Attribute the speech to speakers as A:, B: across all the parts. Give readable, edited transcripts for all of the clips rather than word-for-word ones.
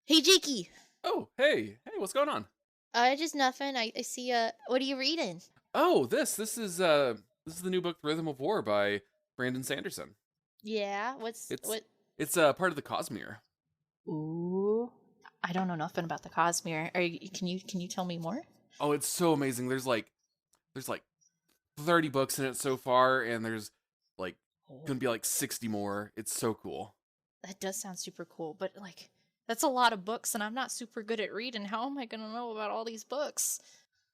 A: Hey, Jakey.
B: Oh, hey, what's going on?
A: Just nothing. I see. What are you reading?
B: Oh, this is the new book Rhythm of War by Brandon Sanderson.
A: Yeah. What's
B: It's
A: what?
B: it's part of the Cosmere.
A: Ooh, I don't know nothing about the Cosmere. Can you tell me more?
B: Oh, it's so amazing. There's like 30 books in it so far, and there's like
A: Oh,
B: gonna be like 60 more. It's so cool.
A: that does sound super cool, but like, that's a lot of books, and I'm not super good at reading. How am I gonna know about all these books?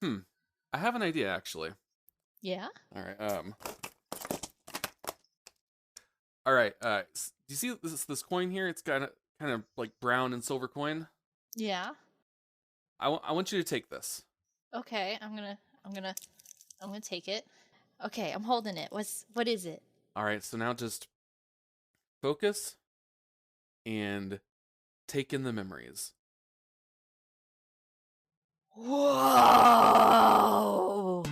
B: Hmm. I have an idea actually.
A: Yeah.
B: All right. All right. Do you see this coin here? It's kind of like brown and silver coin.
A: Yeah.
B: I want you to take this.
A: Okay. I'm gonna. I'm gonna take it. Okay. I'm holding it. What is it?
B: All right. So now just focus and take in the memories.
A: Whoa!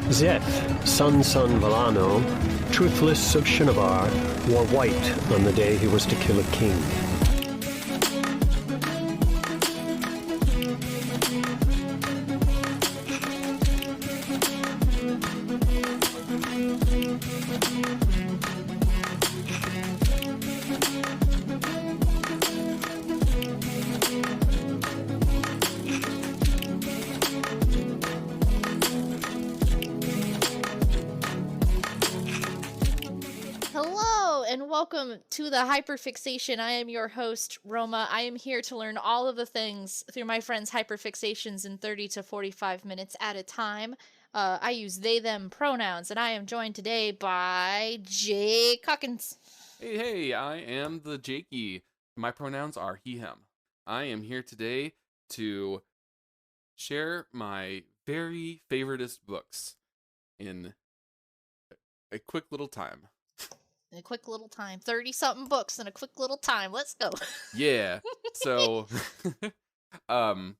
C: Zeth, son Valano, truthless of Shinovar, wore white on the day he was to kill a king.
A: Hello and welcome to the Hyperfixation. I am your host, Roma. I am here to learn all of the things through my friends' hyperfixations in 30 to 45 minutes at a time. I use they, them pronouns, and I am joined today by Jake Hawkins.
B: Hey, I am the Jakey. My pronouns are he, him. I am here today to share my very favoritist books in a quick little time.
A: In a quick little time. 30 something books in a quick little time. Let's go.
B: Yeah. So um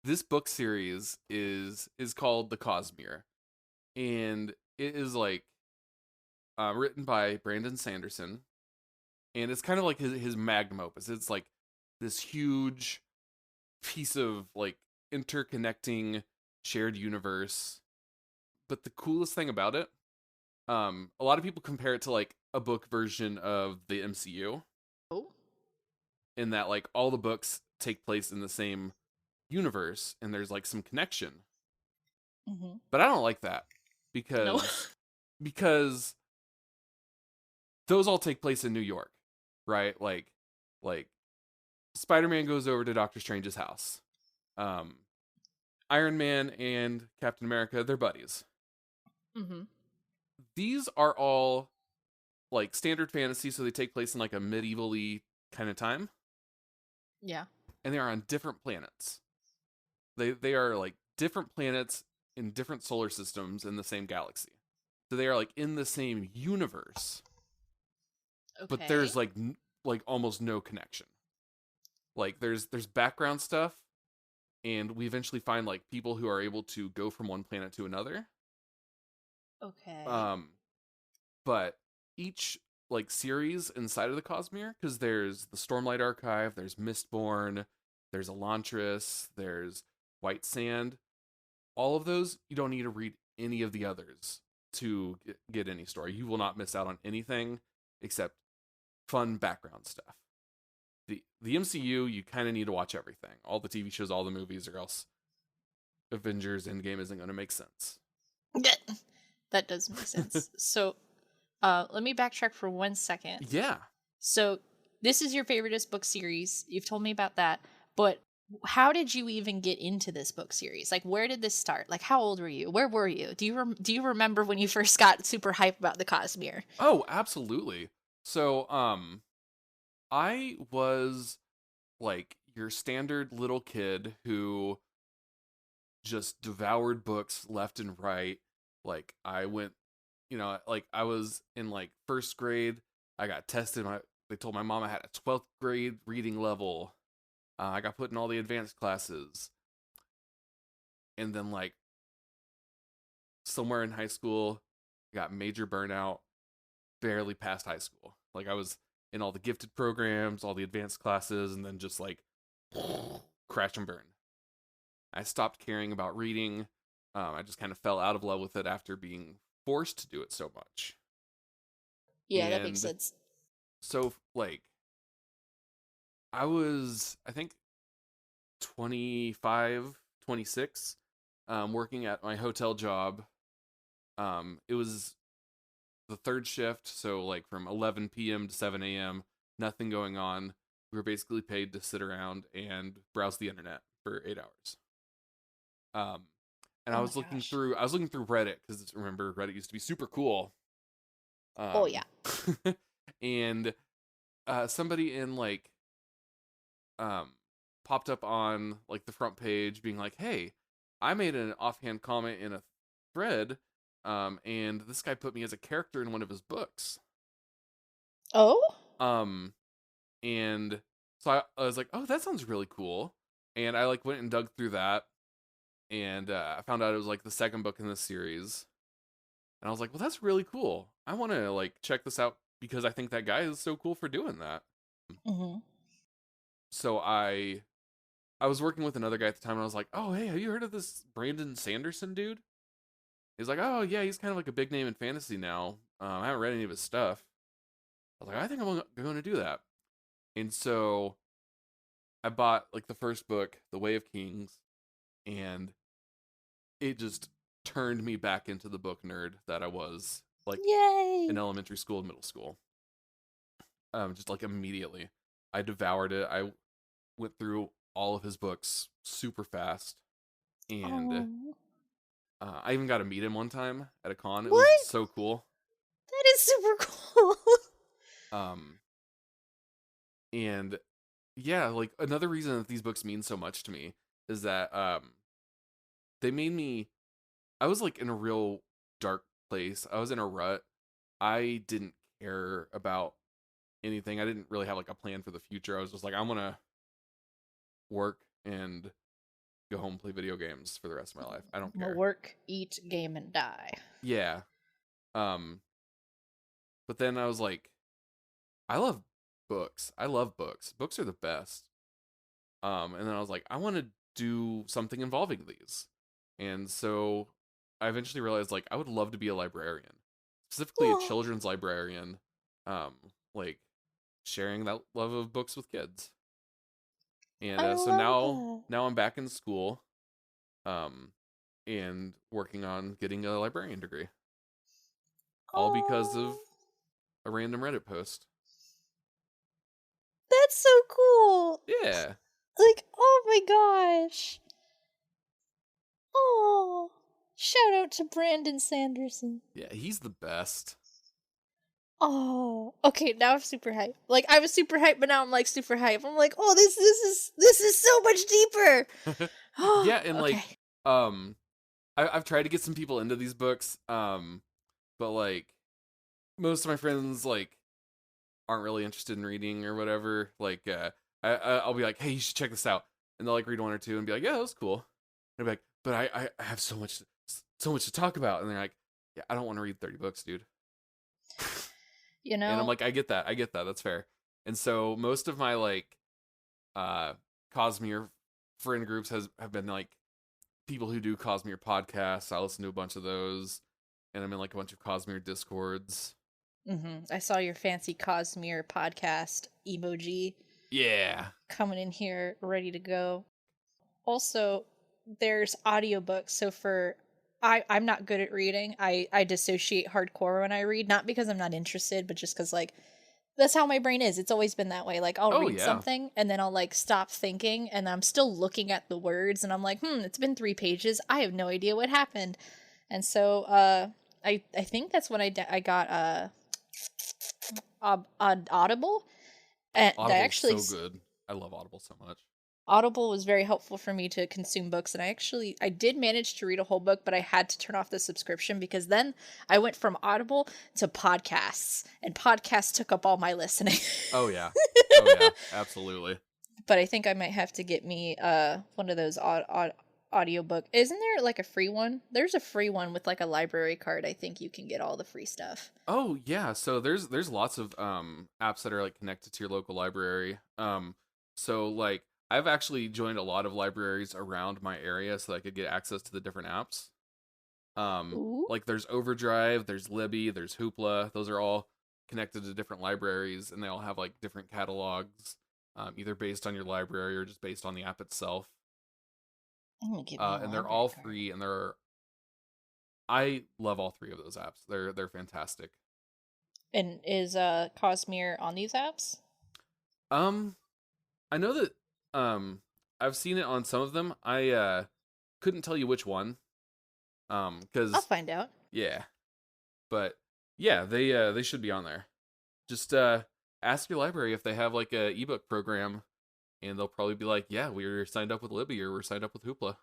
B: this book series is called The Cosmere, and it is like written by Brandon Sanderson, and it's kind of like his magnum opus. It's like this huge piece of like interconnecting shared universe. But the coolest thing about it, a lot of people compare it to like a book version of the MCU,
A: Oh.
B: in that like all the books take place in the same universe and there's like some connection.
A: Mm-hmm.
B: But I don't like that
A: No.
B: because those all take place in New York, right? Like Spider-Man goes over to Doctor Strange's house. Um Iron Man and Captain America, they're buddies.
A: Mm-hmm.
B: These are all like standard fantasy, so they take place in like a medievally kind of time,
A: Yeah.
B: and they are on different planets. They are like different planets in different solar systems in the same galaxy. So they are like in the same universe, but
A: Okay.
B: there's like almost no connection. Like there's background stuff, and we eventually find like people who are able to go from one planet to another.
A: Okay.
B: Um but each like series inside of the Cosmere, because there's the Stormlight Archive, there's Mistborn, there's Elantris, there's White Sand. All of those, you don't need to read any of the others to get any story. You will not miss out on anything except fun background stuff. The MCU, you kind of need to watch everything, all the TV shows, all the movies, or else Avengers Endgame isn't going to make sense.
A: That does make sense. So, let me backtrack for 1 second.
B: Yeah.
A: So, this is your favoriteest book series. You've told me about that, but how did you even get into this book series? Like, where did this start? Like, how old were you? Where were you? Do you remember when you first got super hype about the Cosmere?
B: Oh, absolutely. So, I was like your standard little kid who just devoured books left and right. Like I went, like I was in like first grade. I got tested. They told my mom I had a 12th grade reading level. I got put in all the advanced classes. And then like somewhere in high school, I got major burnout, barely passed high school. Like I was in all the gifted programs, all the advanced classes, and then just like crash and burn. I stopped caring about reading. I just kind of fell out of love with it after being forced to do it so much.
A: Yeah, that makes sense.
B: So, like, I was, I think, 25, 26, working at my hotel job. It was the third shift, so, like, from 11 p.m. to 7 a.m., nothing going on. We were basically paid to sit around and browse the internet for 8 hours. And I was looking through Reddit, because remember, Reddit used to be super cool.
A: Oh yeah.
B: And somebody in like popped up on like the front page being like, hey, I made an offhand comment in a thread, and this guy put me as a character in one of his books.
A: Oh?
B: And so I was like, oh, that sounds really cool. And I like went and dug through that, and I found out it was like the second book in this series. And I was like, well, that's really cool. I want to like check this out because I think that guy is so cool for doing that.
A: Mm-hmm.
B: So I was working with another guy at the time, and I was like, oh, hey, have you heard of this Brandon Sanderson dude? He's like, oh, yeah, he's kind of like a big name in fantasy now. I haven't read any of his stuff. I was like, I think I'm going to do that. And so I bought like the first book, The Way of Kings, and it just turned me back into the book nerd that I was like in elementary school and middle school. Just like immediately. I devoured it. I went through all of his books super fast. And I even got to meet him one time at a con. It was so cool.
A: That is super cool.
B: And yeah, like another reason that these books mean so much to me is that they made me, I was like in a real dark place. I was in a rut. I didn't care about anything. I didn't really have like a plan for the future. I was just like, I'm gonna work and go home and play video games for the rest of my life. I don't care.
A: Work, eat, game, and die.
B: Yeah. But then I was like, I love books. I love books. Books are the best. And then I was like, I want to do something involving these. And so I eventually realized like I would love to be a librarian, specifically a children's librarian. Like sharing that love of books with kids. And so now I'm back in school, and working on getting a librarian degree. All because of a random Reddit post.
A: That's so cool.
B: Yeah.
A: Like, oh my gosh. Oh, shout out to Brandon Sanderson.
B: Yeah, he's the best.
A: Oh, okay. Now I'm super hyped. Like I was super hyped, but now I'm like super hyped. I'm like, oh, this is so much deeper.
B: Yeah, and like, I've tried to get some people into these books, but like, most of my friends like aren't really interested in reading or whatever. Like, I'll be like, hey, you should check this out, and they'll like read one or two and be like, yeah, that was cool. And I'll be like, but I have so much to talk about, and they're like, yeah, I don't want to read 30 books, dude.
A: You know?
B: And I'm like, I get that, that's fair. And so most of my like Cosmere friend groups have been like people who do Cosmere podcasts. I listen to a bunch of those, and I'm in like a bunch of Cosmere discords.
A: I saw your fancy Cosmere podcast emoji.
B: Yeah.
A: Coming in here ready to go. Also, there's audiobooks. So I'm not good at reading. I dissociate hardcore when I read, not because I'm not interested, but just because like that's how my brain is. It's always been that way. Like I'll read something and then I'll like stop thinking and I'm still looking at the words and I'm like, it's been 3 pages. I have no idea what happened. And so I think that's when I got Audible. And
B: Audible's
A: I actually
B: so good. I love Audible so much.
A: Audible was very helpful for me to consume books, and I did manage to read a whole book, but I had to turn off the subscription because then I went from Audible to podcasts, and podcasts took up all my listening.
B: Oh yeah. Oh yeah, absolutely.
A: But I think I might have to get me one of those audiobook. Isn't there like a free one? There's a free one with like a library card. I think you can get all the free stuff.
B: Oh yeah, so there's lots of apps that are like connected to your local library. So like I've actually joined a lot of libraries around my area so that I could get access to the different apps.
A: Ooh.
B: Like there's Overdrive, there's Libby, there's Hoopla. Those are all connected to different libraries, and they all have like different catalogs, either based on your library or just based on the app itself.
A: I'm gonna get me a
B: And they're
A: library
B: all
A: card.
B: free, and I love all three of those apps. They're fantastic.
A: And is Cosmere on these apps?
B: Um, I know that I've seen it on some of them. I couldn't tell you which one.
A: I'll
B: Because
A: find out.
B: yeah, but yeah, they should be on there. Just ask your library if they have like a ebook program, and they'll probably be like, yeah, we're signed up with Libby or we're signed up with Hoopla.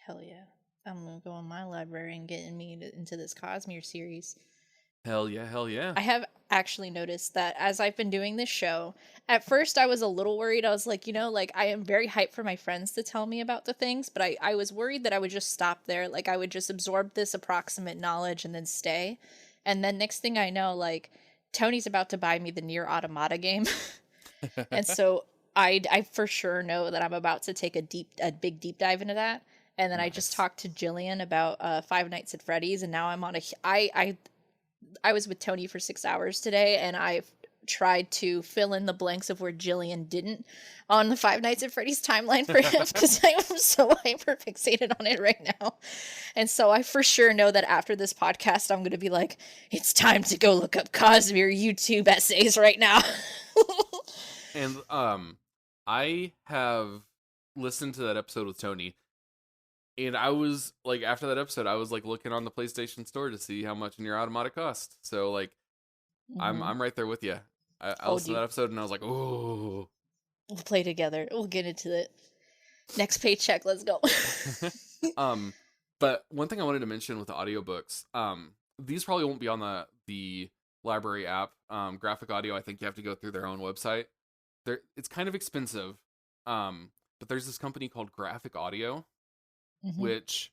A: Hell yeah. I'm gonna go in my library and get me into this Cosmere series.
B: Hell yeah, hell yeah.
A: I have actually noticed that as I've been doing this show, at first I was a little worried. I was like, like I am very hyped for my friends to tell me about the things, but I was worried that I would just stop there. Like I would just absorb this approximate knowledge and then stay. And then next thing I know, like Tony's about to buy me the Nier Automata game. And so I for sure know that I'm about to take a big deep dive into that. And then I just
B: Nice.
A: talked to Jillian about Five Nights at Freddy's, and now I'm on I was with Tony for 6 hours today, and I've tried to fill in the blanks of where Jillian didn't on the Five Nights at Freddy's timeline for him because I am so hyper fixated on it right now. And so I for sure know that after this podcast, I'm going to be like, it's time to go look up Cosmere YouTube essays right now.
B: And I have listened to that episode with Tony, and I was like, after that episode, I was like looking on the PlayStation Store to see how much Nier Automata cost. So like, I'm right there with you. I listened to that episode and I was like, oh.
A: We'll play together. We'll get into it. Next paycheck, let's go.
B: But one thing I wanted to mention with the audiobooks, these probably won't be on the library app. Graphic Audio, I think you have to go through their own website. It's kind of expensive. But there's this company called Graphic Audio, which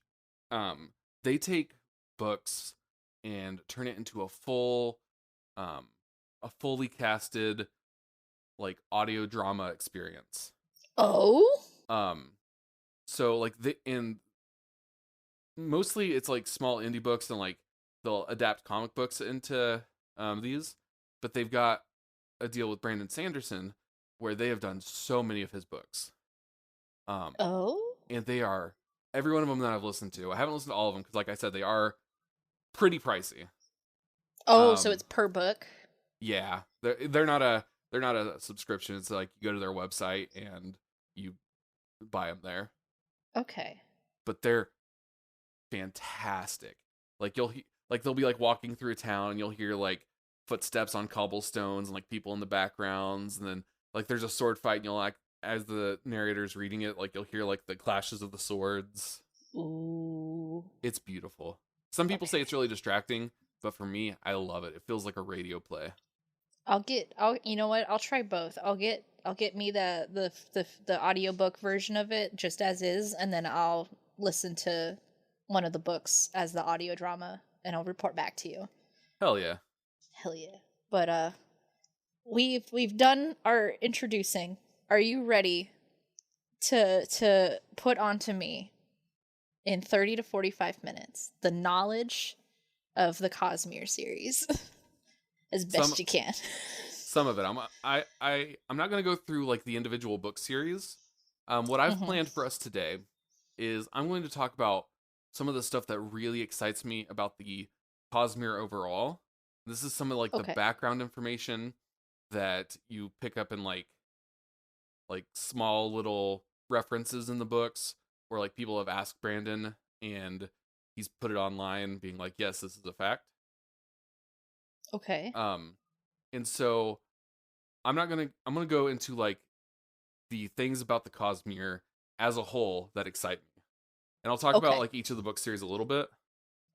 B: they take books and turn it into a fully casted like audio drama experience.
A: Oh?
B: So like mostly it's like small indie books, and like they'll adapt comic books into these, but they've got a deal with Brandon Sanderson where they have done so many of his books. And they are every one of them that I've listened to. I haven't listened to all of them because, like I said, they are pretty pricey.
A: So it's per book?
B: Yeah, they're not a subscription. It's like you go to their website and you buy them there.
A: Okay.
B: But they're fantastic. Like they'll be like walking through a town and you'll hear like footsteps on cobblestones and like people in the backgrounds, and then like there's a sword fight and you'll like, as the narrator's reading it, like you'll hear like the clashes of the swords.
A: Ooh.
B: It's beautiful. Some people say it's really distracting, but for me, I love it. It feels like a radio play.
A: You know what? I'll try both. I'll get me the audiobook version of it just as is, and then I'll listen to one of the books as the audio drama, and I'll report back to you.
B: Hell yeah.
A: Hell yeah. But we've done our introducing. Are you ready to put onto me in 30 to 45 minutes the knowledge of the Cosmere series as best you can?
B: Some of it. I'm not going to go through like the individual book series. What I've planned for us today is I'm going to talk about some of the stuff that really excites me about the Cosmere overall. This is some of like the background information that you pick up in like small little references in the books, where like people have asked Brandon and he's put it online being like, yes, this is a fact.
A: Okay.
B: And so I'm going to go into like the things about the Cosmere as a whole that excite me. And I'll talk about
A: Okay.
B: like each of the book series a little bit,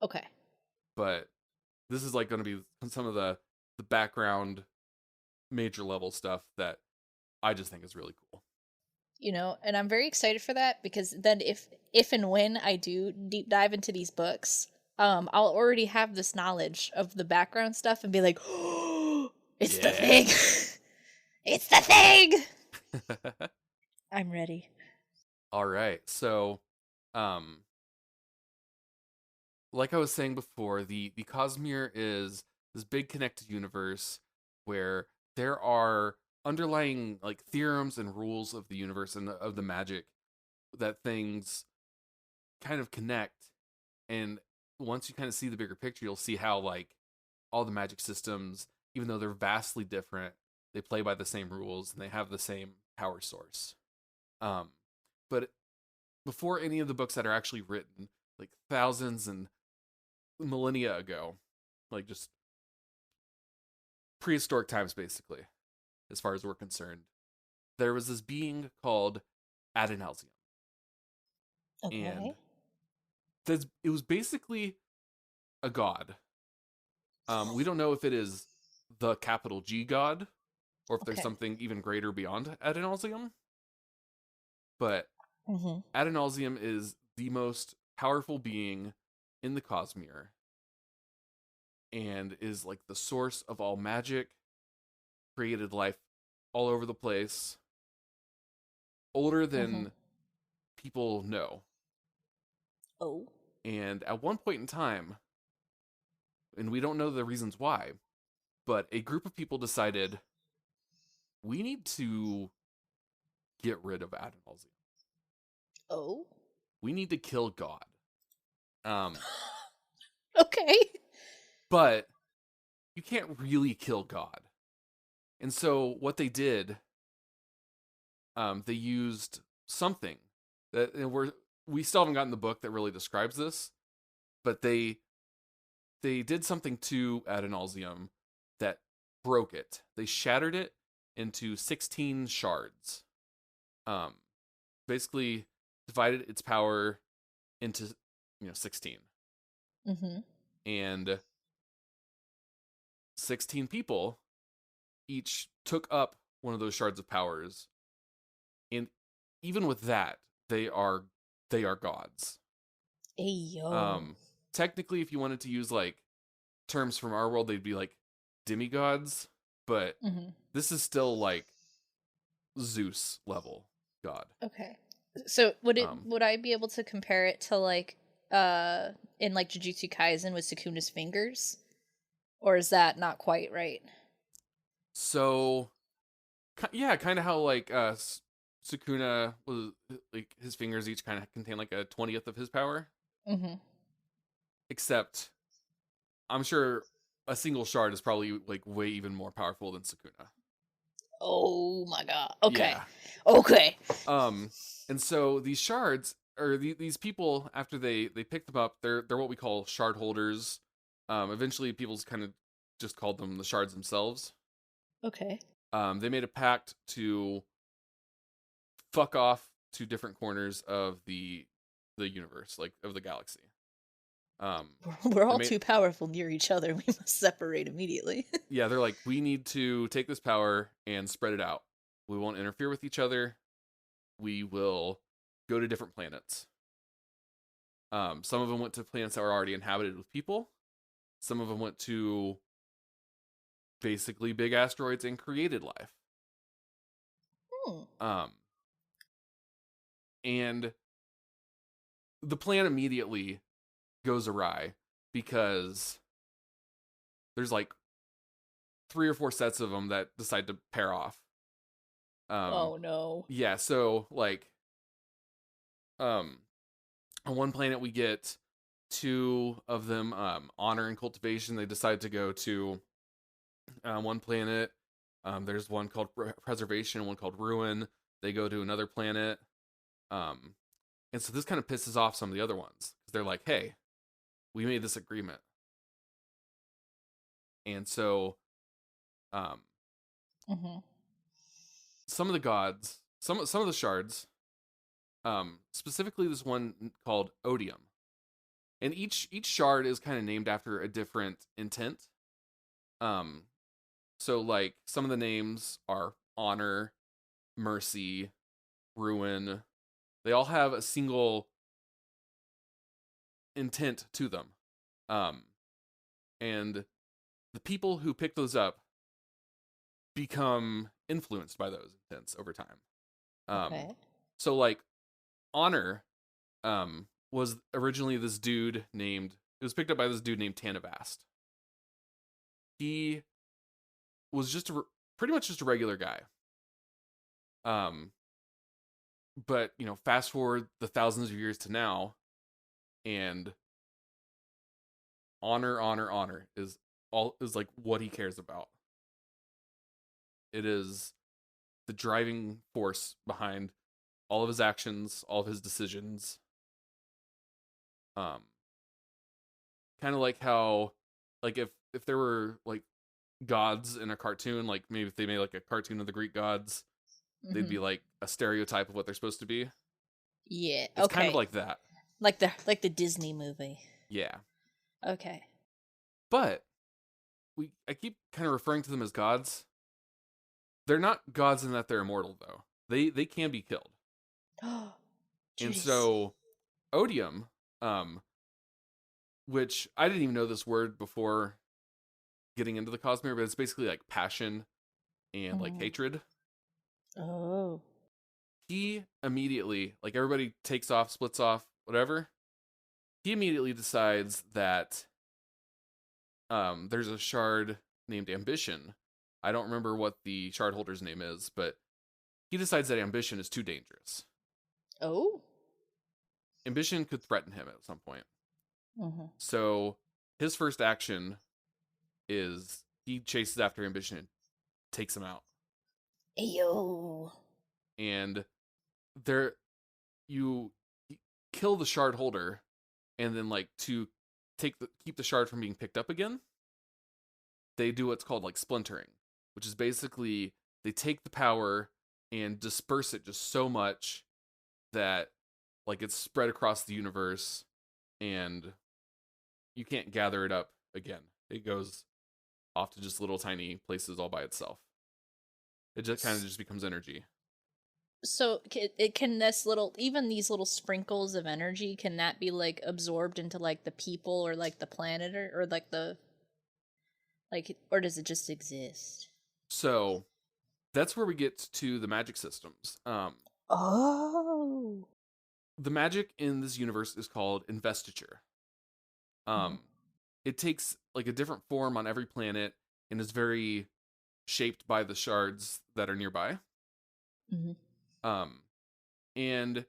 A: Okay.
B: but this is like going to be some of the background major level stuff that I just think is really cool.
A: You know, and I'm very excited for that because then if and when I do deep dive into these books, I'll already have this knowledge of the background stuff and be like, oh, it's the thing. It's the thing. I'm ready.
B: All right. So, like I was saying before, the Cosmere is this big connected universe where there are underlying like theorems and rules of the universe and of the magic that things kind of connect. And once you kind of see the bigger picture, you'll see how like all the magic systems, even though they're vastly different, they play by the same rules and they have the same power source. But before any of the books that are actually written, like thousands and millennia ago, like just prehistoric times basically, as far as we're concerned, there was this being called Adonalsium.
A: Okay.
B: And it was basically a god. We don't know if it is the capital G god or if there's
A: Okay.
B: something even greater beyond Adonalsium. But
A: Mm-hmm.
B: Adonalsium is the most powerful being in the Cosmere and is like the source of all magic, created life all over the place, older than people know.
A: Oh.
B: And at one point in time, and we don't know the reasons why, but a group of people decided we need to get rid of Adonalsium.
A: Oh.
B: We need to kill God.
A: Okay.
B: But you can't really kill God. And so what they did, they used something that we still haven't gotten the book that really describes this, but they did something to Adonalsium that broke it. They shattered it into 16 shards. Basically divided its power into 16.
A: Mm-hmm.
B: And 16 people each took up one of those shards of powers. And even with that, they are gods.
A: Hey yo.
B: Technically, if you wanted to use like terms from our world, they'd be like demigods, but this is still like Zeus level god.
A: Okay. So would I be able to compare it to like in like Jujutsu Kaisen with Sukuna's fingers? Or is that not quite right?
B: So yeah, kind of how like Sukuna was like his fingers each kind of contain like a 20th of his power.
A: Mm-hmm.
B: Except I'm sure a single shard is probably like way even more powerful than Sukuna.
A: Oh my god. Okay.
B: Yeah.
A: Okay.
B: And so these shards, or these people, after they pick them up, they're what we call shard holders. Eventually, people kind of just called them the shards themselves.
A: Okay.
B: They made a pact to fuck off to different corners of the universe, like of the galaxy.
A: We're all too powerful near each other. We must separate immediately.
B: Yeah, they're like, we need to take this power and spread it out. We won't interfere with each other. We will go to different planets. Some of them went to planets that were already inhabited with people. Some of them went to basically big asteroids and created life. And the plan immediately goes awry because there's like 3 or 4 sets of them that decide to pair off.
A: Oh no.
B: Yeah, so like on one planet we get 2 of them, honor and cultivation. They decide to go to one planet. There's one called preservation, one called ruin. They go to another planet. And so this kind of pisses off some of the other ones because they're like, hey, we made this agreement. And so some of the gods some of the shards, specifically this one called odium, and each shard is kind of named after a different intent. So like some of the names are honor, mercy, ruin. They all have a single intent to them. And the people who pick those up become influenced by those intents over time.
A: Okay.
B: So like honor was originally this dude named, it was picked up by this dude named Tanavast. He was just pretty much just a regular guy. But you know, fast forward the thousands of years to now, and honor is like what he cares about. It is the driving force behind all of his actions, all of his decisions. Kind of like how, like if there were like gods in a cartoon, like maybe if they made like a cartoon of the Greek gods, they'd be like a stereotype of what they're supposed to be.
A: Yeah.
B: It's kind of like that.
A: Like the Disney movie.
B: Yeah.
A: Okay.
B: But I keep kind of referring to them as gods. They're not gods in that they're immortal though. They can be killed. And so odium, which I didn't even know this word before getting into the Cosmere, but it's basically like passion and like hatred.
A: Oh.
B: He immediately, like everybody takes off, splits off, whatever. He immediately decides that there's a shard named Ambition. I don't remember what the shard holder's name is, but he decides that Ambition is too dangerous.
A: Oh.
B: Ambition could threaten him at some point. So his first action is he chases after Ambition and takes him out.
A: Ayo.
B: And you kill the shard holder, and then like to keep the shard from being picked up again, they do what's called like splintering, which is basically they take the power and disperse it just so much that like it's spread across the universe and you can't gather it up again. It goes off to just little tiny places all by itself. It just kind of just becomes energy.
A: So it can even these little sprinkles of energy, can that be like absorbed into like the people or like the planet or like or does it just exist?
B: So that's where we get to the magic systems.
A: Oh.
B: The magic in this universe is called investiture. It takes like a different form on every planet and is very shaped by the shards that are nearby. And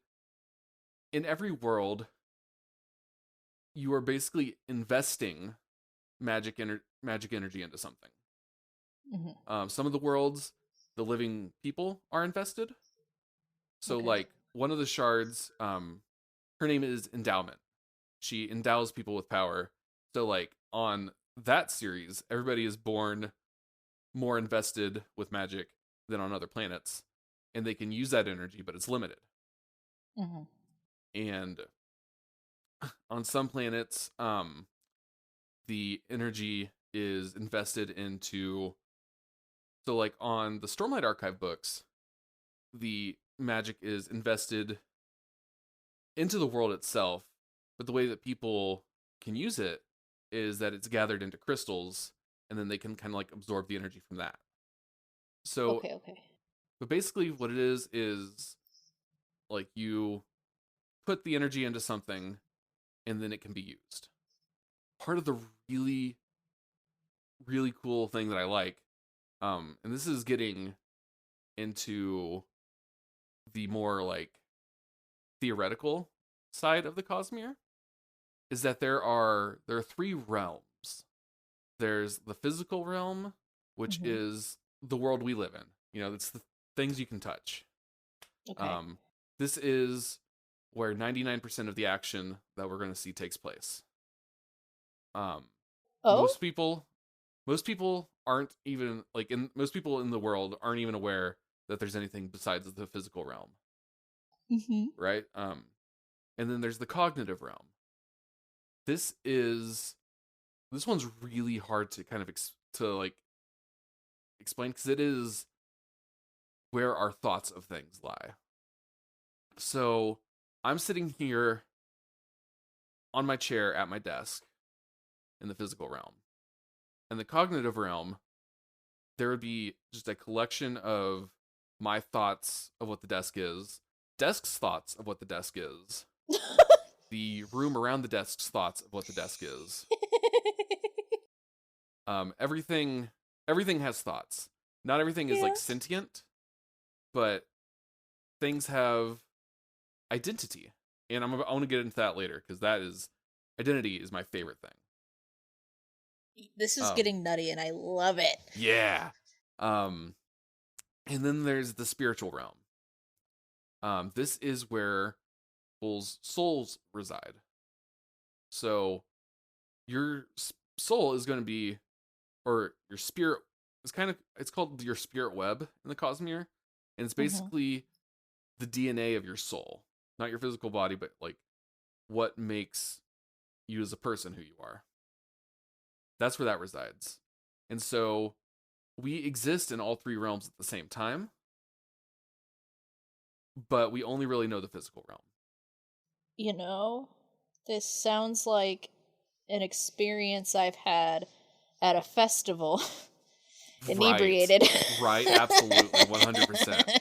B: in every world, you are basically investing magic energy into something. Some of the worlds, the living people are invested. So like one of the shards, her name is Endowment. She endows people with power. So like on that series, everybody is born more invested with magic than on other planets, and they can use that energy, but it's limited. And on some planets, the energy is invested into, so like on the Stormlight Archive books, the magic is invested into the world itself, but the way that people can use it is that it's gathered into crystals, and then they can kind of like absorb the energy from that. So
A: okay.
B: But basically what it is like you put the energy into something and then it can be used. Part of the really, really cool thing that I like, and this is getting into the more like theoretical side of the Cosmere, is that there are 3 realms. There's the physical realm, which is the world we live in. You know, it's the things you can touch. This is where 99% of the action that we're going to see takes place. Most people aren't even like most people in the world aren't even aware that there's anything besides the physical realm,
A: Mm-hmm.
B: right? And then there's the cognitive realm. This one's really hard to kind of explain, because it is where our thoughts of things lie. So I'm sitting here on my chair at my desk in the physical realm. In the cognitive realm, there would be just a collection of my thoughts of what the desk is, desk's thoughts of what the desk is, the room around the desk's thoughts of what the desk is. Everything has thoughts. Not everything is like sentient, but things have identity. And I want to get into that later, because identity is my favorite thing.
A: This is getting nutty, and I love it.
B: Yeah. And then there's the spiritual realm. This is where people's souls reside. So your soul is going to be, or your spirit is it's called your spirit web in the Cosmere. And it's basically the DNA of your soul. Not your physical body, but like what makes you as a person who you are. That's where that resides. And so we exist in all three realms at the same time, but we only really know the physical realm.
A: You know, this sounds like an experience I've had at a festival. Inebriated.
B: Right, absolutely, 100%.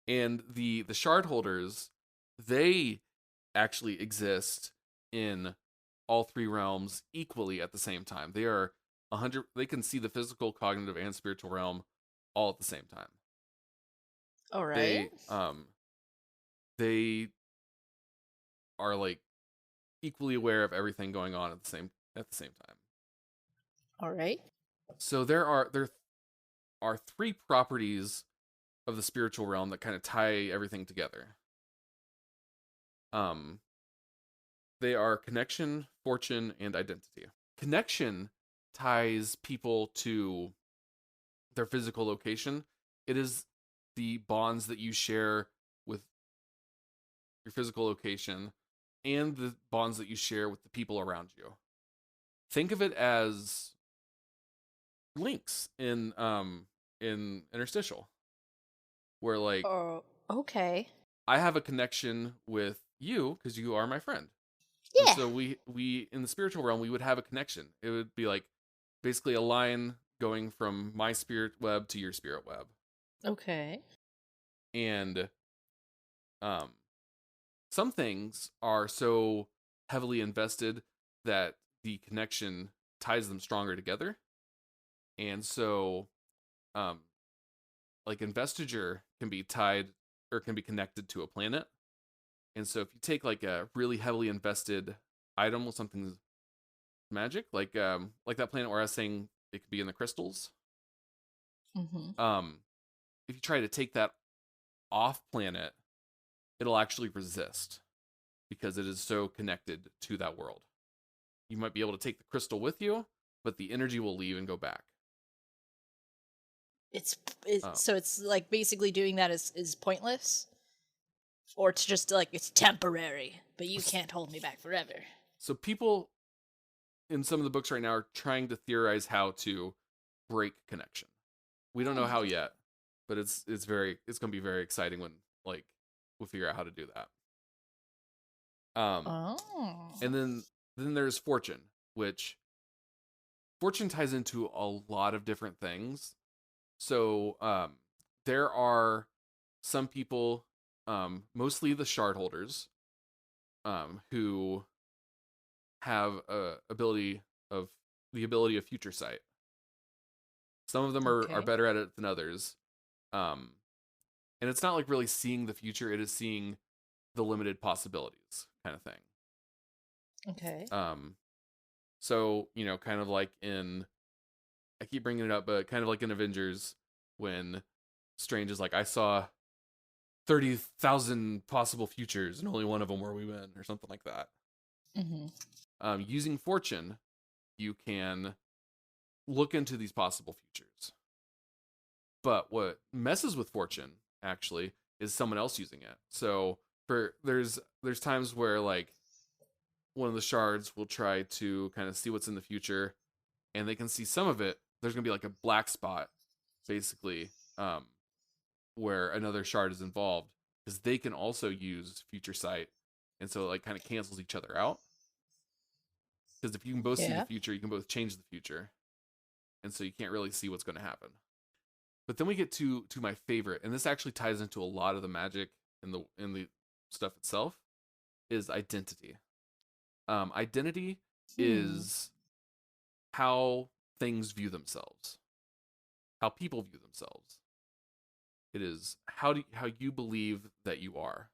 B: And the shard holders, they actually exist in all three realms equally at the same time. They are 100. They can see the physical, cognitive, and spiritual realm all at the same time.
A: All right.
B: They are like equally aware of everything going on at the same time.
A: All right.
B: So there are three properties of the spiritual realm that kind of tie everything together. They are connection, fortune, and identity. Connection ties people to their physical location. It is the bonds that you share with your physical location and the bonds that you share with the people around you. Think of it as links in Interstitial, where like,
A: okay,
B: I have a connection with you because you are my friend.
A: Yeah.
B: And so we in the spiritual realm, we would have a connection. It would be like basically a line going from my spirit web to your spirit web.
A: Okay.
B: And some things are so heavily invested that the connection ties them stronger together. And so like investiture can be tied or can be connected to a planet. And so if you take like a really heavily invested item with something magic, like that planet where I was saying it could be in the crystals. If you try to take that off planet, it'll actually resist because it is so connected to that world. You might be able to take the crystal with you, but the energy will leave and go back.
A: So it's like basically doing that is pointless, or it's just like it's temporary, but you can't hold me back forever.
B: So people in some of the books right now are trying to theorize how to break connection. We don't know how yet, but it's going to be very exciting when like we'll figure out how to do that. And then there's fortune, which fortune ties into a lot of different things. So there are some people, mostly the shard holders, who have the ability of future sight. Some of them are better at it than others. And it's not like really seeing the future, it is seeing the limited possibilities kind of thing.
A: Okay.
B: So, you know, kind of like in, I keep bringing it up, but kind of like in Avengers when Strange is like, I saw 30,000 possible futures and only one of them where we win, or something like that. Using fortune, you can look into these possible futures. But what messes with fortune actually is someone else using it. So there's times where like one of the shards will try to kind of see what's in the future, and they can see some of it. There's gonna be like a black spot, basically, where another shard is involved, because they can also use future sight, and so it like kind of cancels each other out. Because if you can both see the future, you can both change the future, and so you can't really see what's going to happen. But then we get to my favorite, and this actually ties into a lot of the magic in the stuff itself, is identity. Identity is how things view themselves, how people view themselves. It is how you believe that you are.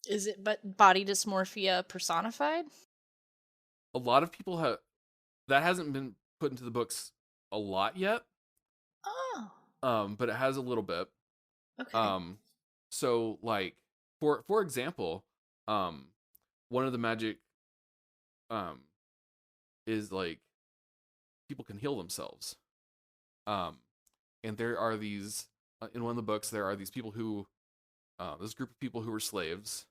A: Is it but body dysmorphia personified?
B: A lot of people have that hasn't been put into the books a lot yet.
A: Oh.
B: But it has a little bit.
A: Okay.
B: So like for example, one of the magic is like people can heal themselves. And there are these in one of the books there are these people who this group of people who were slaves.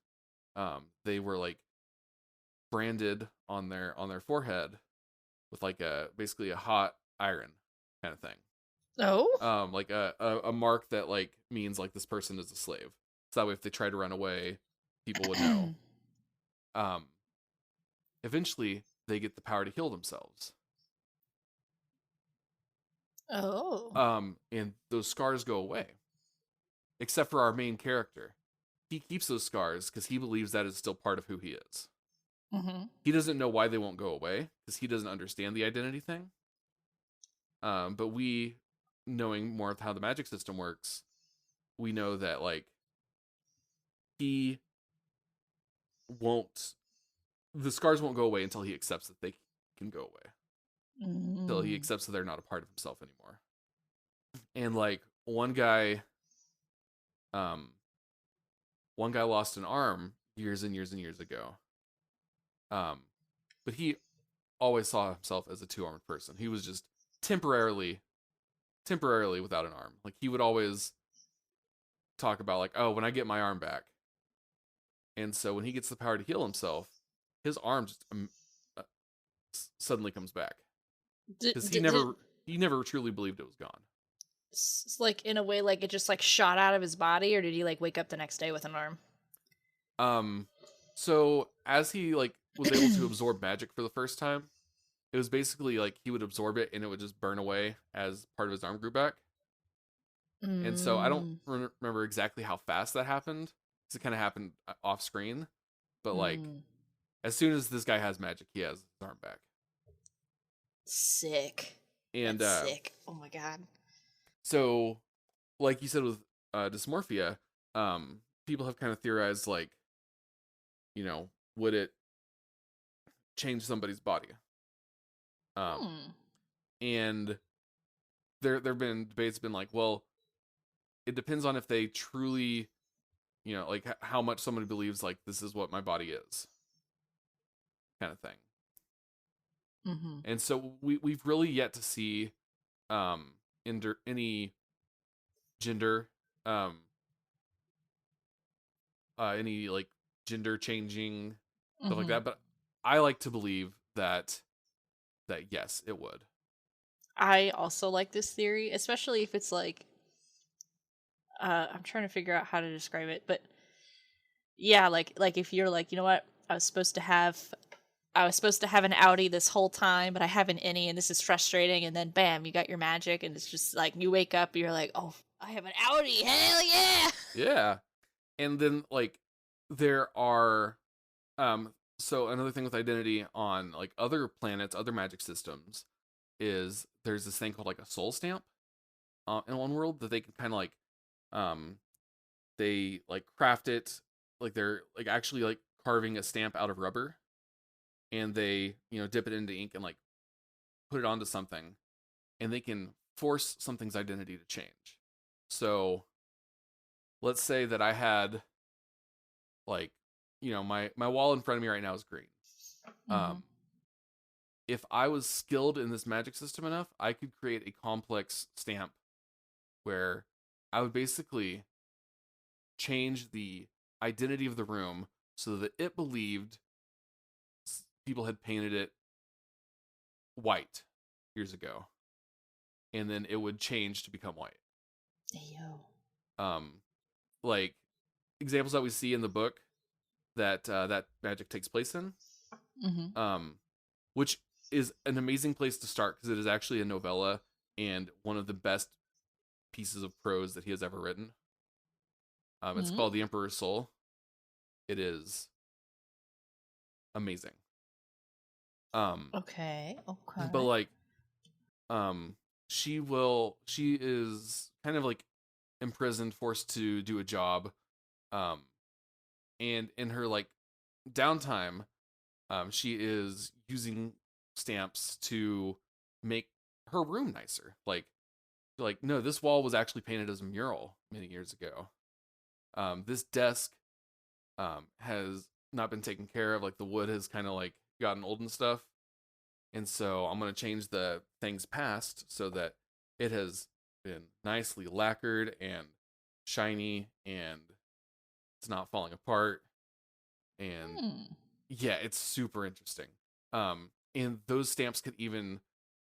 B: They were like branded on their forehead with like basically a hot iron kind of thing.
A: Oh.
B: Like a mark that like means like this person is a slave. So that way if they try to run away, people would know. Eventually they get the power to heal themselves.
A: Oh.
B: And those scars go away. Except for our main character. He keeps those scars because he believes that is still part of who he is.
A: Mm-hmm.
B: He doesn't know why they won't go away because he doesn't understand the identity thing. But we, knowing more of how the magic system works, we know that like the scars won't go away until he accepts that they can go away. Until he accepts that they're not a part of himself anymore. And like one guy lost an arm years and years and years ago. But he always saw himself as a 2-armed person. He was just temporarily without an arm. Like he would always talk about like, oh, when I get my arm back. And so when he gets the power to heal himself, his arm just suddenly comes back. Because he never truly believed it was gone.
A: Like in a way, like it just like shot out of his body, or did he like wake up the next day with an arm?
B: So as he like was able to absorb magic for the first time, it was basically like he would absorb it and it would just burn away as part of his arm grew back. And so I don't remember exactly how fast that happened, because it kind of happened off screen. But like as soon as this guy has magic, he has his arm back.
A: Sick.
B: And
A: that's sick. Oh my god.
B: So, like you said with dysmorphia, people have kind of theorized like, you know, would it change somebody's body? And there've been debates been like, well, it depends on if they truly, you know, like how much somebody believes like this is what my body is, kind of thing. And so we've really yet to see any gender any like gender changing stuff like that, but I like to believe that yes, it would.
A: I also like this theory, especially if it's like I'm trying to figure out how to describe it, but yeah, like if you're like, you know what, I was supposed to have an Audi this whole time, but I have an innie, and this is frustrating. And then, bam, you got your magic, and it's just like you wake up, you're like, oh, I have an Audi, hell yeah!
B: Yeah, and then like there are, so another thing with identity on like other planets, other magic systems, is there's this thing called like a soul stamp, in one world that they can kind of like, they like craft it, like they're like actually like carving a stamp out of rubber. And they, you know, dip it into ink and like put it onto something, and they can force something's identity to change. So let's say that I had like, you know, my wall in front of me right now is green. if I was skilled in this magic system enough, I could create a complex stamp where I would basically change the identity of the room so that it believed people had painted it white years ago, and then it would change to become white.
A: Yo.
B: Like examples that we see in the book that that magic takes place in, which is an amazing place to start because it is actually a novella and one of the best pieces of prose that he has ever written. It's called The Emperor's Soul. It is amazing.
A: Okay.
B: But like, she is kind of like imprisoned, forced to do a job. And in her like downtime, she is using stamps to make her room nicer. Like, no, this wall was actually painted as a mural many years ago. This desk has not been taken care of. Like the wood has kind of like gotten old and stuff. And so I'm going to change the things past so that it has been nicely lacquered and shiny and it's not falling apart. And yeah, it's super interesting. And those stamps could even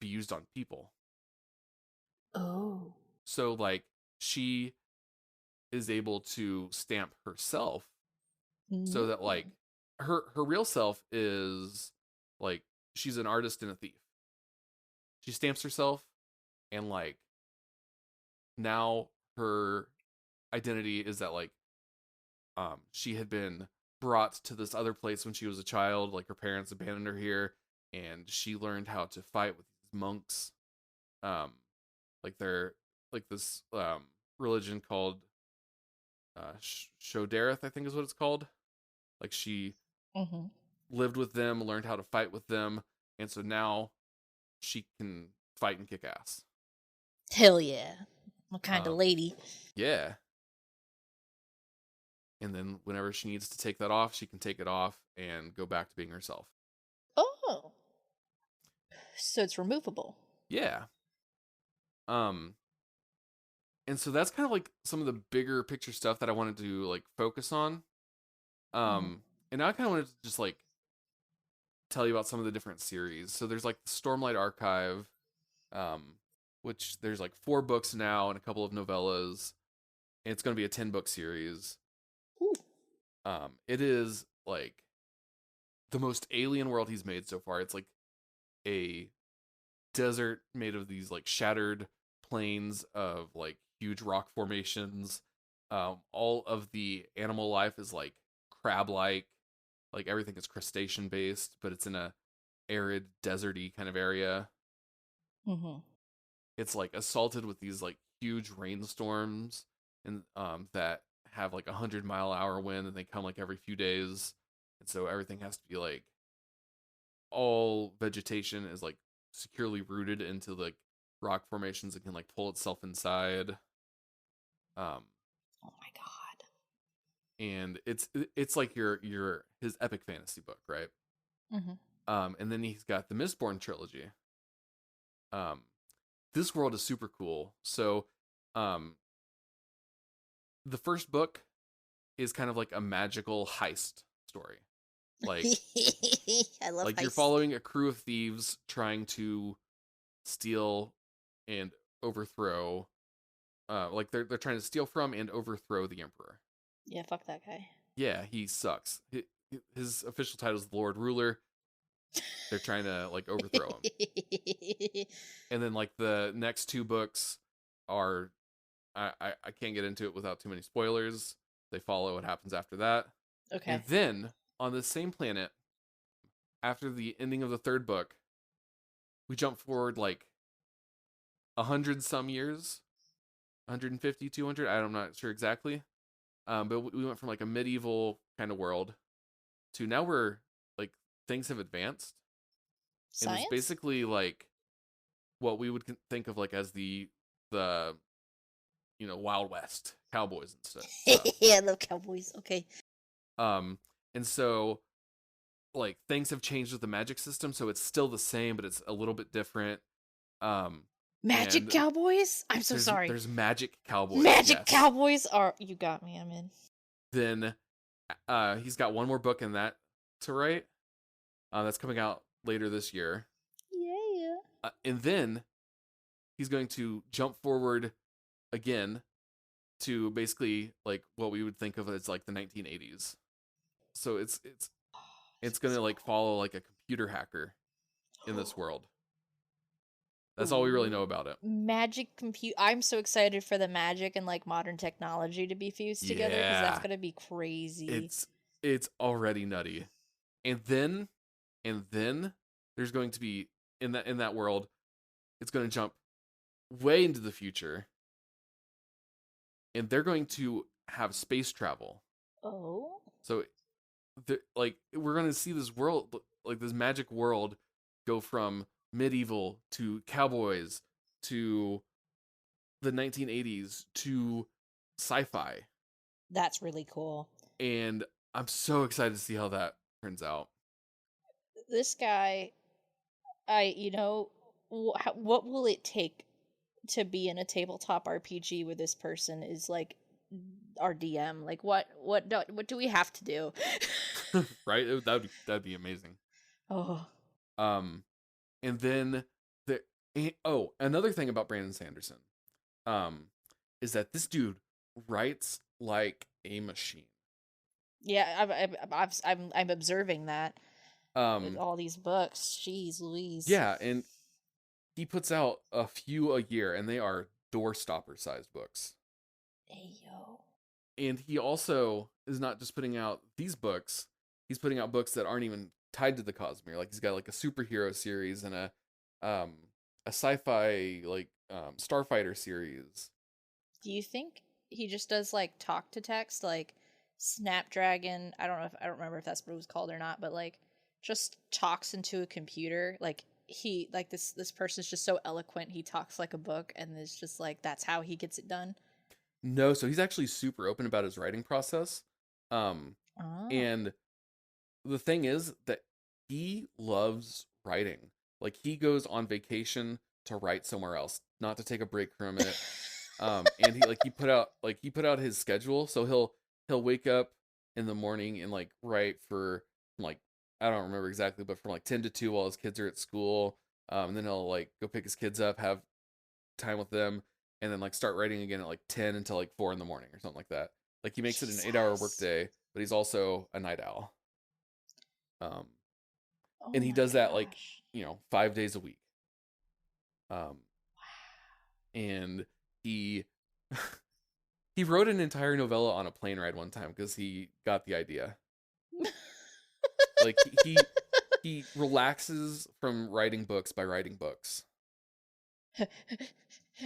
B: be used on people.
A: Oh.
B: So like she is able to stamp herself so that like her real self is like she's an artist and a thief. She stamps herself and like now her identity is that like she had been brought to this other place when she was a child, like her parents abandoned her here and she learned how to fight with these monks. Like they're like this religion called Shodareth, I think is what it's called. Like she lived with them, learned how to fight with them, and so now she can fight and kick ass.
A: Hell yeah. What kind of lady?
B: Yeah. And then whenever she needs to take that off, she can take it off and go back to being herself.
A: Oh. So it's removable.
B: Yeah. And so that's kind of like some of the bigger picture stuff that I wanted to like focus on. And now I kind of wanted to just like tell you about some of the different series. So there's like the Stormlight Archive, which there's like 4 books now and a couple of novellas. And it's going to be a 10-book series.
A: Ooh.
B: It is like the most alien world he's made so far. It's like a desert made of these like shattered plains of like huge rock formations. All of the animal life is like crab-like. Like everything is crustacean based, but it's in a arid, deserty kind of area. It's like assaulted with these like huge rainstorms and that have like 100-mile-an-hour wind, and they come like every few days, and so everything has to be like all vegetation is like securely rooted into like rock formations and can like pull itself inside.
A: Oh my god.
B: And it's like your his epic fantasy book, right? And then he's got the Mistborn trilogy. This world is super cool. So the first book is kind of like a magical heist story. Like
A: I love
B: like
A: heists.
B: You're following a crew of thieves trying to steal and overthrow like they're trying to steal from and overthrow the emperor.
A: Yeah, fuck that guy.
B: Yeah, he sucks. His official title is the Lord Ruler. They're trying to like overthrow him. And then like the next 2 books are I can't get into it without too many spoilers. They follow what happens after that.
A: Okay.
B: And then on the same planet, after the ending of the 3rd book, we jump forward like 100 some years, 150, 200. I'm not sure exactly. But we went from like a medieval kind of world to now we're like things have advanced.
A: Science?
B: And it's basically like what we would think of like as the Wild West, cowboys and stuff.
A: Yeah, I love cowboys. Okay.
B: And so like things have changed with the magic system, so it's still the same, but it's a little bit different.
A: Magic
B: And
A: Cowboys? I'm so sorry.
B: there's magic cowboys.
A: Magic
B: Yes.
A: Cowboys are, you got me, I'm in.
B: Then he's got one more book in that to write. That's coming out later this year.
A: Yeah.
B: And then he's going to jump forward again to basically like what we would think of as like the 1980s. So it's going to like follow like a computer hacker in this world. That's all we really know about it.
A: Magic compute. I'm so excited for the magic and like modern technology to be fused together because that's
B: Yeah.
A: gonna be crazy.
B: It's already nutty. And then there's going to be in that world, it's going to jump way into the future. And they're going to have space travel.
A: Oh.
B: So like we're going to see this world, like this magic world, go from medieval to cowboys to the 1980s to sci-fi.
A: That's really cool.
B: And I'm so excited to see how that turns out.
A: This guy, what will it take to be in a tabletop RPG where this person is like our DM? Like what do we have to do?
B: Right? That'd be amazing.
A: Oh.
B: And then another thing about Brandon Sanderson, is that this dude writes like a machine.
A: Yeah, I'm observing that. With all these books, jeez Louise.
B: Yeah, and he puts out a few a year, and they are doorstopper sized books.
A: Ayo.
B: And he also is not just putting out these books; he's putting out books that aren't even tied to the Cosmere. Like he's got like a superhero series and a sci-fi like Starfighter series.
A: Do you think he just does like talk to text, like Snapdragon? I don't remember if that's what it was called or not, but like just talks into a computer. Like he like this person's just so eloquent, he talks like a book, and it's just like that's how he gets it done.
B: No, so he's actually super open about his writing process. And the thing is that he loves writing. Like he goes on vacation to write somewhere else, not to take a break from it. And he put out his schedule, so he'll wake up in the morning and like write for like, I don't remember exactly, but from like 10 to 2 while his kids are at school. And then he'll like go pick his kids up, have time with them, and then like start writing again at like 10 until like 4 in the morning or something like that. Like he makes it an 8-hour workday, but he's also a night owl. And he does that like, 5 days a week. And he wrote an entire novella on a plane ride one time because he got the idea. Like he relaxes from writing books by writing books.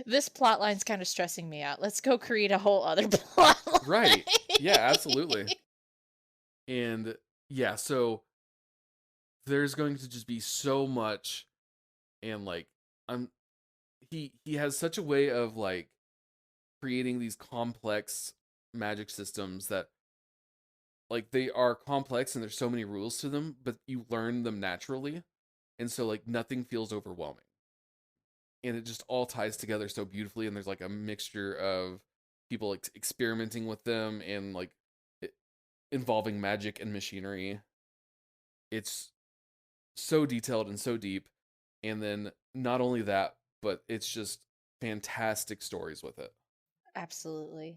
A: This plot line's kind of stressing me out. Let's go create a whole other plot line.
B: Right. Yeah, absolutely. And yeah, so there's going to just be so much, and like he has such a way of like creating these complex magic systems that like they are complex and there's so many rules to them, but you learn them naturally, and so like nothing feels overwhelming, and it just all ties together so beautifully. And there's like a mixture of people like experimenting with them and like involving magic and machinery. It's so detailed and so deep, and then not only that, but it's just fantastic stories with it.
A: Absolutely.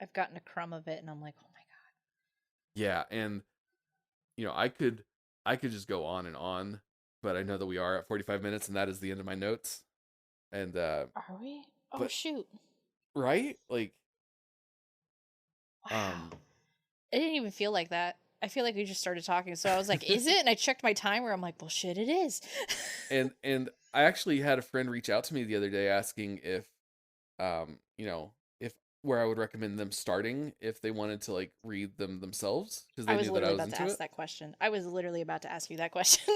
A: I've gotten a crumb of it and I'm like, oh my god.
B: Yeah, and I could just go on and on, but I know that we are at 45 minutes, and that is the end of my notes. And
A: are we? Oh
B: but,
A: shoot.
B: Right? Like
A: wow. It didn't even feel like that. I feel like we just started talking, so I was like, is it? And I checked my timer. I'm like, well, shit, it is.
B: and I actually had a friend reach out to me the other day asking if, if where I would recommend them starting if they wanted to like read them themselves, because they knew that I was into it.
A: That question. I was literally about to ask you that question.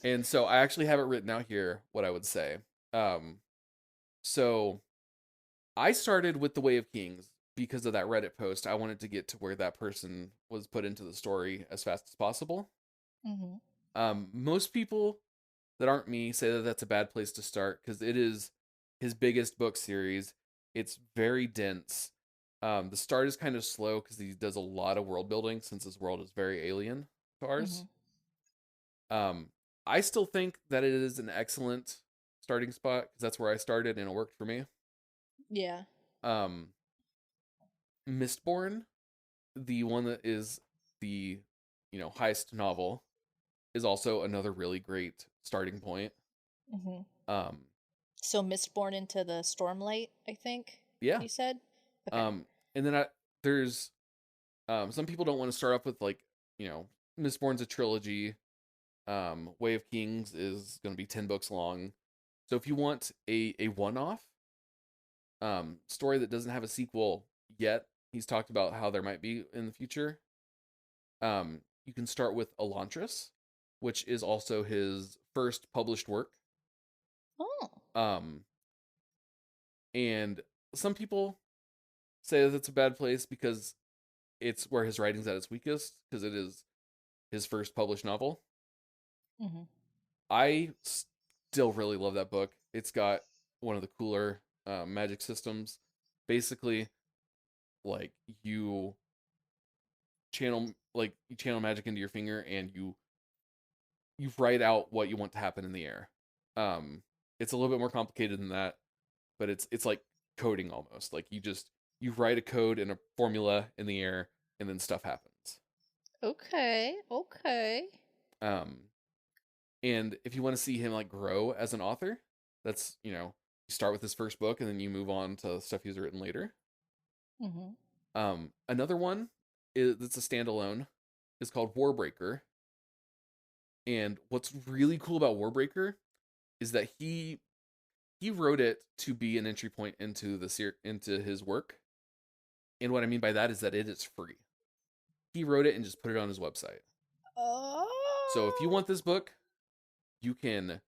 B: And so I actually have it written out here what I would say. So I started with The Way of Kings because of that Reddit post. I wanted to get to where that person was put into the story as fast as possible. Most people that aren't me say that that's a bad place to start because it is his biggest book series. It's very dense. The start is kind of slow because he does a lot of world building since his world is very alien to ours. I still think that it is an excellent starting spot because that's where I started and it worked for me.
A: Yeah.
B: Mistborn, the one that is the heist novel, is also another really great starting point.
A: So Mistborn into the Stormlight, I think.
B: Yeah.
A: You said.
B: Okay. And then there's some people don't want to start off with Mistborn's a trilogy. Way of Kings is going to be 10 books long. So if you want a one-off story that doesn't have a sequel yet, he's talked about how there might be in the future. You can start with Elantris, which is also his first published work.
A: Oh.
B: And some people say that it's a bad place because it's where his writing's at its weakest, because it is his first published novel. I still really love that book. It's got one of the cooler magic systems. Basically, like you channel magic into your finger and you write out what you want to happen in the air. It's a little bit more complicated than that, but it's like coding almost. Like you write a code and a formula in the air and then stuff happens.
A: Okay.
B: And if you want to see him like grow as an author, that's, you start with his first book and then you move on to stuff he's written later. Another one that's a standalone is called Warbreaker. And what's really cool about Warbreaker is that he wrote it to be an entry point into into his work. And what I mean by that is that it is free. He wrote it and just put it on his website.
A: Oh.
B: So if you want this book, you can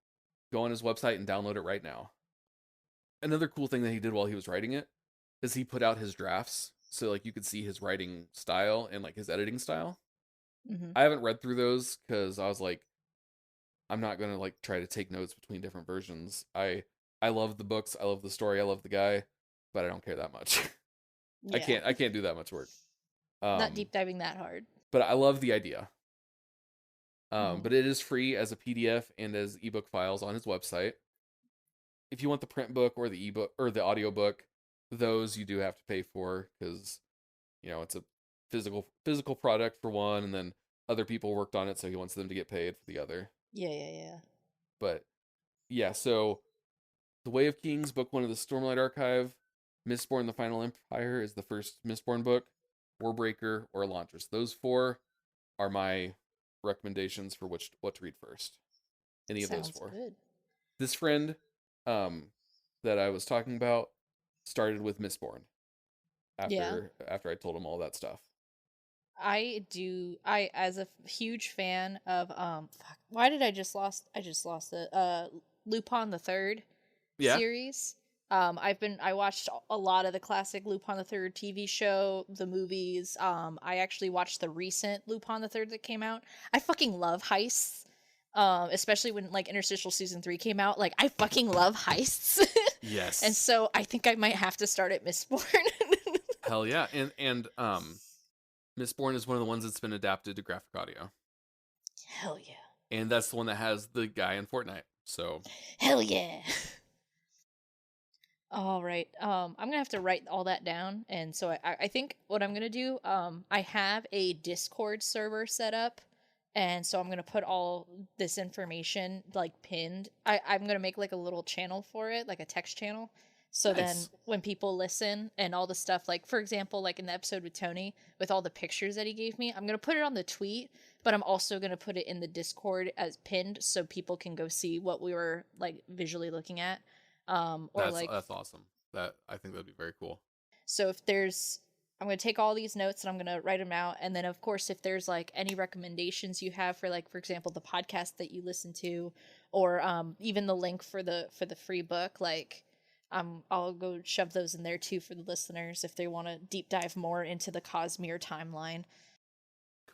B: go on his website and download it right now. Another cool thing that he did while he was writing it is he put out his drafts. So like you could see his writing style and like his editing style. I haven't read through those because I was like, I'm not going to like try to take notes between different versions. I love the books. I love the story. I love the guy, but I don't care that much. Yeah. I can't do that much work.
A: Not deep diving that hard.
B: But I love the idea. But it is free as a PDF and as ebook files on his website. If you want the print book or the ebook or the audiobook, those you do have to pay for because it's a physical product for one, and then other people worked on it, so he wants them to get paid for the other.
A: Yeah.
B: But yeah, so The Way of Kings, book 1 of the Stormlight Archive. Mistborn: The Final Empire is the first Mistborn book. Warbreaker or Elantris. Those 4 are my recommendations for what to read first. Any of those 4. Good. This friend that I was talking about started with Mistborn after I told him all that stuff.
A: I as a huge fan of why did I just lost it? Lupin the Third series. I watched a lot of the classic Lupin the Third TV show, the movies. I actually watched the recent Lupin the Third that came out. I fucking love heists. Especially when like Interstitial Season 3 came out. Like I fucking love heists.
B: Yes.
A: And so I think I might have to start at Mistborn.
B: Hell yeah. And Mistborn is one of the ones that's been adapted to graphic audio.
A: Hell yeah.
B: And that's the one that has the guy in Fortnite. So
A: hell yeah. All right. I'm gonna have to write all that down, and so I think what I'm gonna do, I have a Discord server set up, and so I'm gonna put all this information like pinned. I'm gonna make like a little channel for it, like a text channel. So then when people listen and all the stuff, like for example, like in the episode with Tony, with all the pictures that he gave me, I'm gonna put it on the tweet, but I'm also gonna put it in the Discord as pinned so people can go see what we were like visually looking at.
B: That's awesome. I think that'd be very cool.
A: So I'm going to take all these notes and I'm going to write them out. And then of course, if there's like any recommendations you have for like, for example, the podcast that you listen to, or even the link for the free book, like I'll go shove those in there too for the listeners if they want to deep dive more into the Cosmere timeline.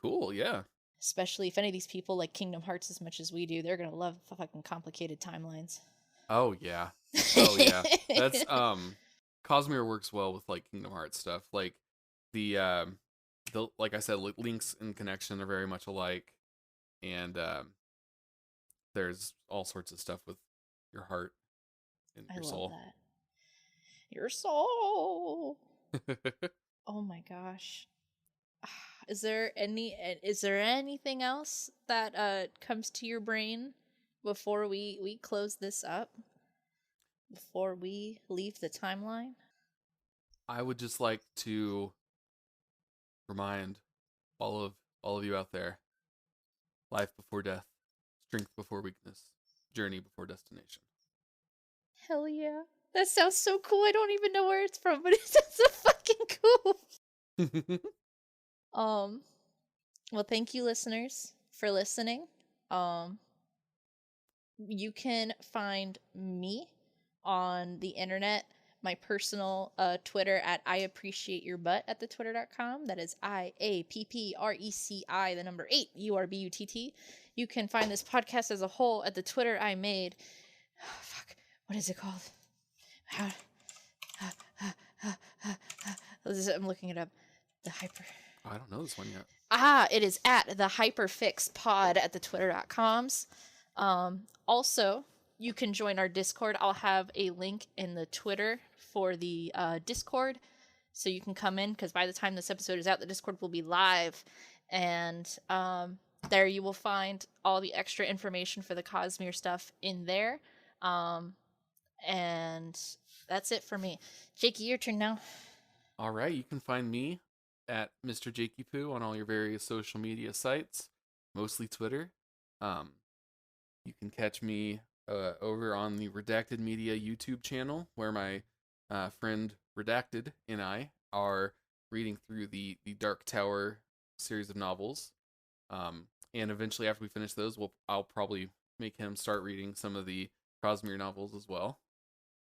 B: Cool. Yeah.
A: Especially if any of these people like Kingdom Hearts as much as we do, they're gonna love fucking complicated timelines.
B: Oh yeah. Oh yeah. That's Cosmere works well with like Kingdom Hearts stuff. Like the like I said, links and connection are very much alike, and there's all sorts of stuff with your heart and your soul.
A: I love that. Your soul. Oh my gosh. Is there anything else that comes to your brain before we close this up? Before we leave the timeline?
B: I would just like to remind all of you out there: life before death, strength before weakness, journey before destination.
A: Hell yeah. That sounds so cool. I don't even know where it's from, but it sounds so fucking cool. Well, thank you listeners for listening. You can find me on the internet, my personal Twitter at I appreciate your butt at twitter.com. That is IAPPRECI, the number 8, URBUTT. You can find this podcast as a whole at the Twitter I made. Oh, fuck. What is it called? I'm looking it up. The hyper.
B: Oh, I don't know this one yet.
A: It is at the Hyperfix pod at the twitter.coms. Also, you can join our Discord. I'll have a link in the Twitter for the Discord, so you can come in, because by the time this episode is out, the Discord will be live, and there you will find all the extra information for the Cosmere stuff in there. And that's it for me. Jakey, your turn now.
B: All right, you can find me at Mr. Jakey Poo on all your various social media sites, mostly Twitter. You can catch me over on the Redacted Media YouTube channel, where my friend Redacted and I are reading through the Dark Tower series of novels. And eventually, after we finish those, I'll probably make him start reading some of the Cosmere novels as well.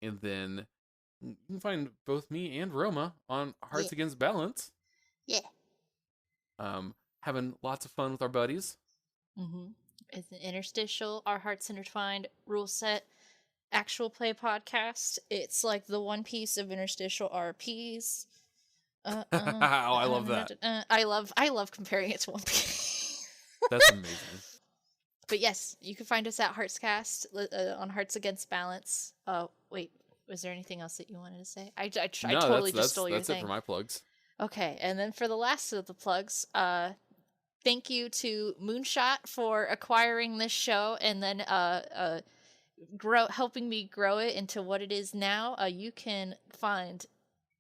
B: And then you can find both me and Roma on Hearts Against Balance.
A: Yeah.
B: Having lots of fun with our buddies.
A: Mm-hmm. It's an interstitial, our hearts intertwined, rule set, actual play podcast. It's like the One Piece of interstitial RPs.
B: Oh, I love that.
A: I love comparing it to One Piece.
B: That's amazing.
A: But yes, you can find us at Heartscast on Hearts Against Balance. Oh, wait. Was there anything else that you wanted to say? I totally just stole your thing.
B: That's it for my plugs.
A: Okay, and then for the last of the plugs, thank you to Moonshot for acquiring this show and then helping me grow it into what it is now. You can find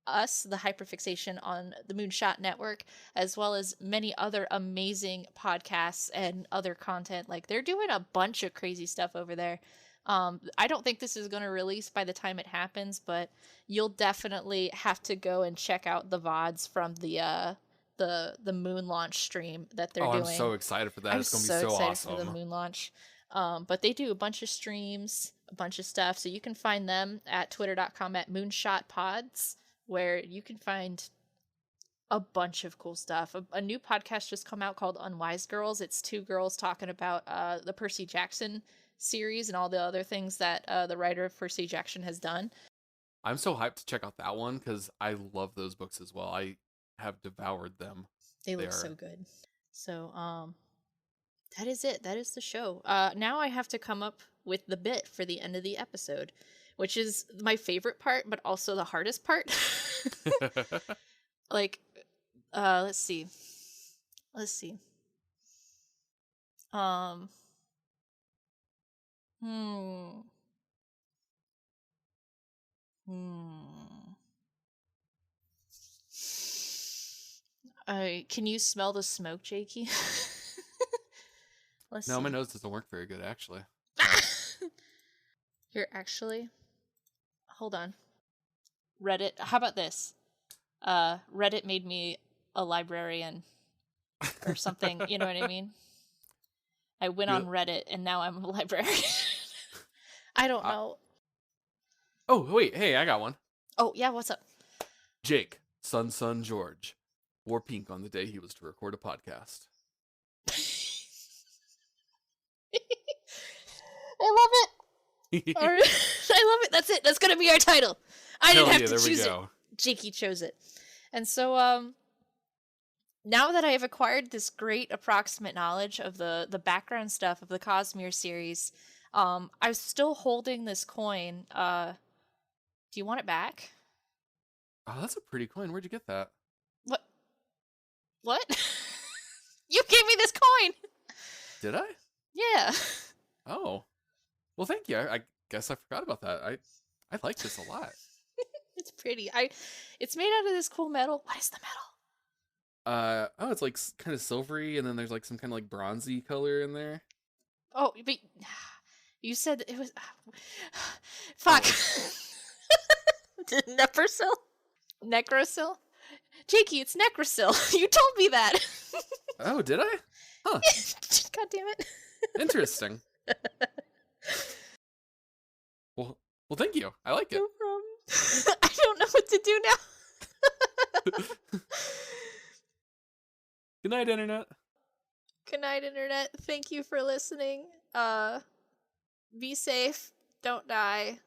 A: us, the Hyperfixation, on the Moonshot Network, as well as many other amazing podcasts and other content. Like, they're doing a bunch of crazy stuff over there. I don't think this is going to release by the time it happens, but you'll definitely have to go and check out the VODs from the moon launch stream that they're doing.
B: I'm so excited for that. It's going to be so
A: excited
B: awesome.
A: For the moon launch. But they do a bunch of streams, a bunch of stuff. So you can find them at twitter.com at moonshotpods, where you can find a bunch of cool stuff. A new podcast just come out called Unwise Girls. It's 2 girls talking about the Percy Jackson series and all the other things that the writer of Percy Jackson has done.
B: I'm so hyped to check out that one because I love those books as well. I have devoured them.
A: They look so good. So that is it. That is the show. Now I have to come up with the bit for the end of the episode, which is my favorite part, but also the hardest part. Like, let's see. Can you smell the smoke, Jakey?
B: No, see. My nose doesn't work very good, actually.
A: Here, actually, hold on. Reddit. How about this? Reddit made me a librarian or something. You know what I mean? I went on Reddit and now I'm a librarian. I don't know.
B: Oh, wait. Hey, I got one.
A: Oh, yeah. What's up?
B: Jake, son George, wore pink on the day he was to record a podcast.
A: love it. All right. I love it. That's it. That's gonna be our title. I didn't have to choose it. Jakey chose it. And so now that I have acquired this great approximate knowledge of the background stuff of the Cosmere series, I'm still holding this coin. Do you want it back?
B: Oh, that's a pretty coin. Where'd you get that?
A: What? You gave me this coin!
B: Did I?
A: Yeah.
B: Oh. Well, thank you. I guess I forgot about that. I like this a lot.
A: It's pretty. It's made out of this cool metal. What is the metal?
B: Oh, it's like kind of silvery, and then there's like some kind of like bronzy color in there.
A: Oh, but you said it was. Fuck. Necrosil? Necrosil? Jakey, it's Necrosil. You told me that.
B: Oh, did I? Huh.
A: God damn it.
B: Interesting. Well, thank you. I like it.
A: No problem. I don't know what to do now.
B: Good night, Internet.
A: Good night, Internet. Thank you for listening. Be safe. Don't die.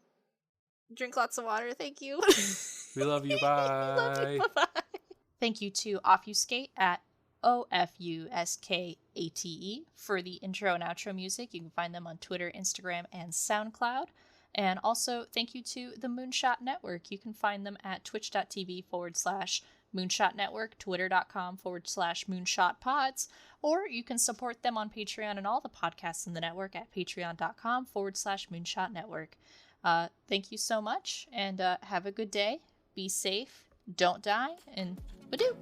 A: Drink lots of water. Thank you.
B: We love you. Bye.
A: Love you. Bye-bye. Thank you to Offuscate at OFUSKATE for the intro and outro music. You can find them on Twitter, Instagram, and SoundCloud. And also, thank you to the Moonshot Network. You can find them at twitch.tv/Moonshot Network, twitter.com/MoonshotPods, or you can support them on Patreon and all the podcasts in the network at patreon.com/Moonshot Network. Thank you so much, and have a good day. Be safe, don't die, and badoo!